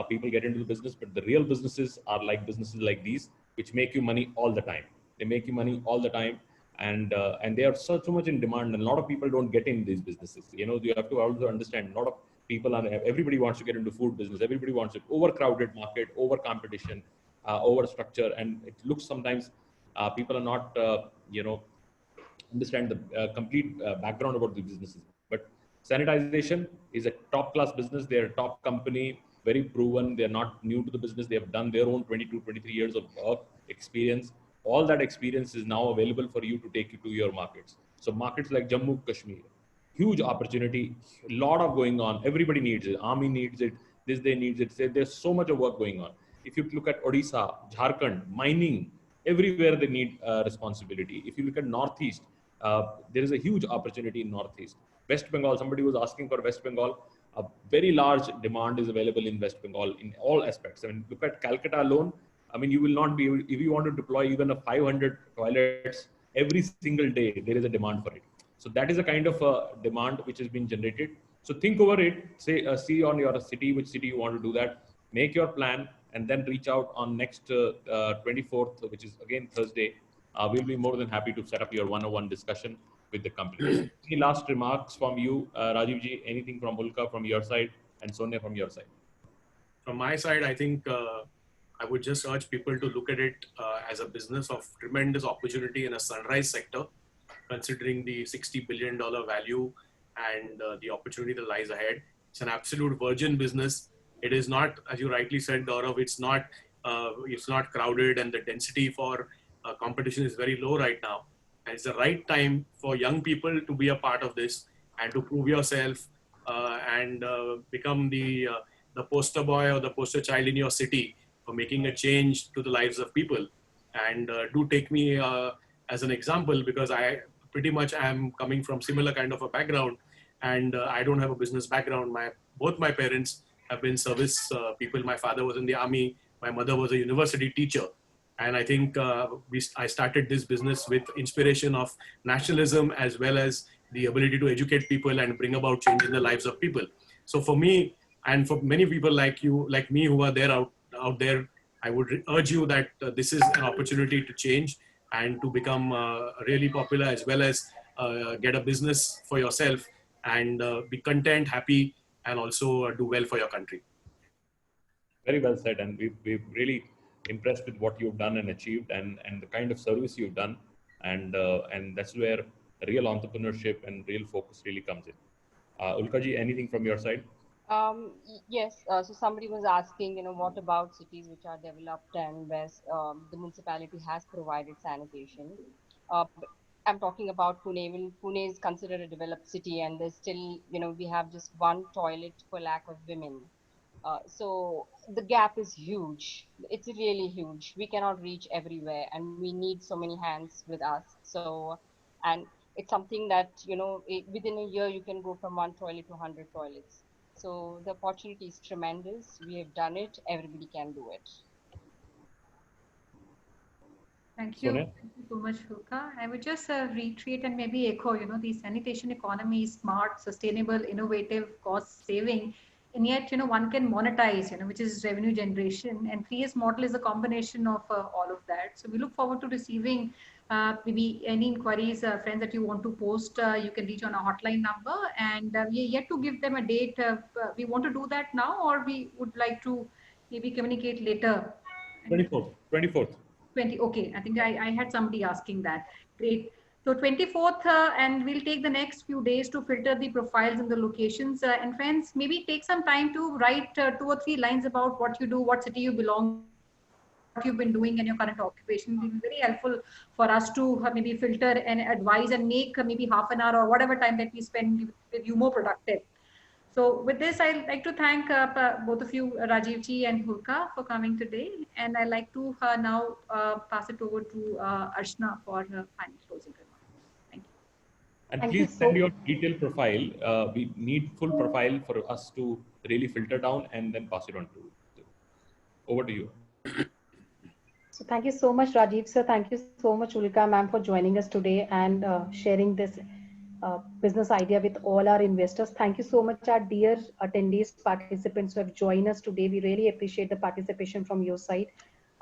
People get into the business, but the real businesses are like businesses like these, which make you money all the time. They make you money all the time, and they are so much in demand. And a lot of people don't get in these businesses. You know, you have to also understand. A lot of people are. Everybody wants to get into food business. Everybody wants it. Overcrowded market, over competition, over structure, and it looks sometimes people are not understand the complete background about the businesses. But sanitization is a top class business. They're a top company, very proven. They're not new to the business. They have done their own 22, 23 years of work experience. All that experience is now available for you to take you to your markets. So markets like Jammu, Kashmir, huge opportunity, a lot of going on. Everybody needs it. Army needs it. This day needs it. There's so much of work going on. If you look at Odisha, Jharkhand, mining, everywhere they need responsibility. If you look at Northeast, there is a huge opportunity in Northeast. West Bengal, somebody was asking for West Bengal. A very large demand is available in West Bengal in all aspects. I mean, look at Calcutta alone. I mean, you will not be able, if you want to deploy even a 500 toilets every single day, there is a demand for it. So that is a kind of demand which has been generated. So think over it, say, see on your city, which city you want to do that, make your plan, and then reach out on next 24th, which is again Thursday. We'll be more than happy to set up your one-on-one discussion with the company. Any last remarks from you, Rajiv ji? Anything from Ulka from your side, and Sonia from your side? From my side, I think I would just urge people to look at it as a business of tremendous opportunity in a sunrise sector, considering the $60 billion value and the opportunity that lies ahead. It's an absolute virgin business. It is not, as you rightly said, Gaurav, it's not crowded, and the density for competition is very low right now. And it's the right time for young people to be a part of this and to prove yourself and become the poster boy or the poster child in your city for making a change to the lives of people. And do take me as an example, because I pretty much am coming from similar kind of a background, and I don't have a business background. Both my parents have been service people. My father was in the army. My mother was a university teacher. And I think I started this business with inspiration of nationalism, as well as the ability to educate people and bring about change in the lives of people. So for me, and for many people like you, like me, who are there out there, I would urge you that this is an opportunity to change and to become really popular, as well as get a business for yourself and be content, happy, and also do well for your country. Very well said, and we've really impressed with what you've done and achieved, and the kind of service you've done, and that's where real entrepreneurship and real focus really comes in. Ulka ji, anything from your side? Yes. So somebody was asking, what about cities which are developed and where the municipality has provided sanitation? I'm talking about Pune. Pune is considered a developed city, and there's still, we have just one toilet per lakh of women. So the gap is huge. It's really huge. We cannot reach everywhere, and we need so many hands with us. So, and it's something that, within a year, you can go from one toilet to 100 toilets. So the opportunity is tremendous. We have done it. Everybody can do it. Thank you. Sonia? Thank you so much, Ulka. I would just reiterate and maybe echo, the sanitation economy is smart, sustainable, innovative, cost saving. And yet, one can monetize, which is revenue generation. And 3S model is a combination of all of that. So we look forward to receiving maybe any inquiries, friends, that you want to post. You can reach on a hotline number. And we are yet to give them a date. We want to do that now, or we would like to maybe communicate later. 24th. 20. Okay, I think I had somebody asking that. Great. So 24th, and we'll take the next few days to filter the profiles and the locations. And friends, maybe take some time to write 2 or 3 lines about what you do, what city you belong, what you've been doing in your current occupation. It will be very helpful for us to maybe filter and advise and make maybe half an hour or whatever time that we spend with you more productive. So with this, I'd like to thank both of you, Rajiv ji and Ulka, for coming today. And I'd like to now pass it over to Archana for her final closing remarks. Thank you. And Thank please you send your detailed profile. We need full profile for us to really filter down and then pass it on to. Over to you. So thank you so much, Rajiv sir. Thank you so much, Ulka ma'am, for joining us today and sharing this business idea with all our investors. Thank you so much, our dear attendees, participants who have joined us today. We really appreciate the participation from your side.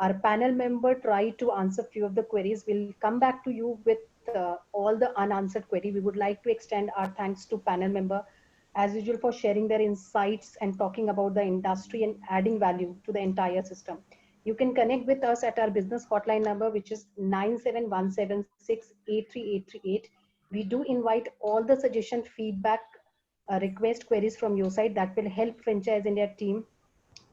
Our panel member tried to answer few of the queries. We'll come back to you with all the unanswered query. We would like to extend our thanks to panel member as usual for sharing their insights and talking about the industry and adding value to the entire system. You can connect with us at our business hotline number, which is 97176 83838. We do invite all the suggestion, feedback, request queries from your side that will help Franchise India team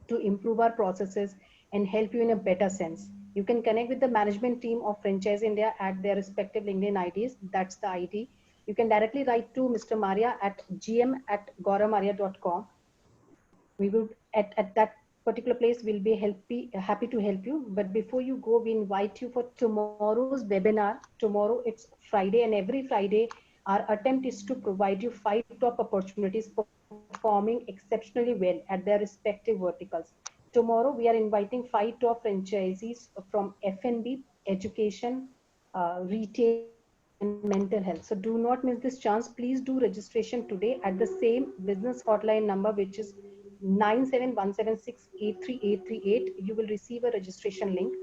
to improve our processes and help you in a better sense. You can connect with the management team of Franchise India at their respective LinkedIn IDs. That's the ID. You can directly write to Mr. Maria at gm@gauramaria.com. We will at that particular place we'll be happy to help you. But before you go, we invite you for tomorrow's webinar. Tomorrow it's Friday, and every Friday our attempt is to provide you 5 top opportunities performing exceptionally well at their respective verticals. Tomorrow we are inviting 5 top franchisees from F&B, education, retail, and mental health. So do not miss this chance. Please do registration today at the same business hotline number, which is 97176 83838. You will receive a registration link.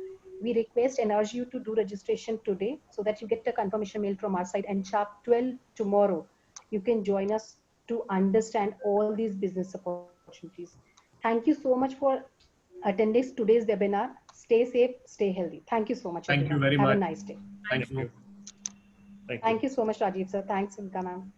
We request and urge you to do registration today so that you get a confirmation mail from our side, and sharp 12 tomorrow you can join us to understand all these business opportunities. Thank you so much for attending today's webinar. Stay safe, stay healthy. Thank you so much. Thank you everyone. very Have much. a nice day. Thank you. Thank you. Thank you so much, Rajiv sir. Thanks, Ulka ma'am.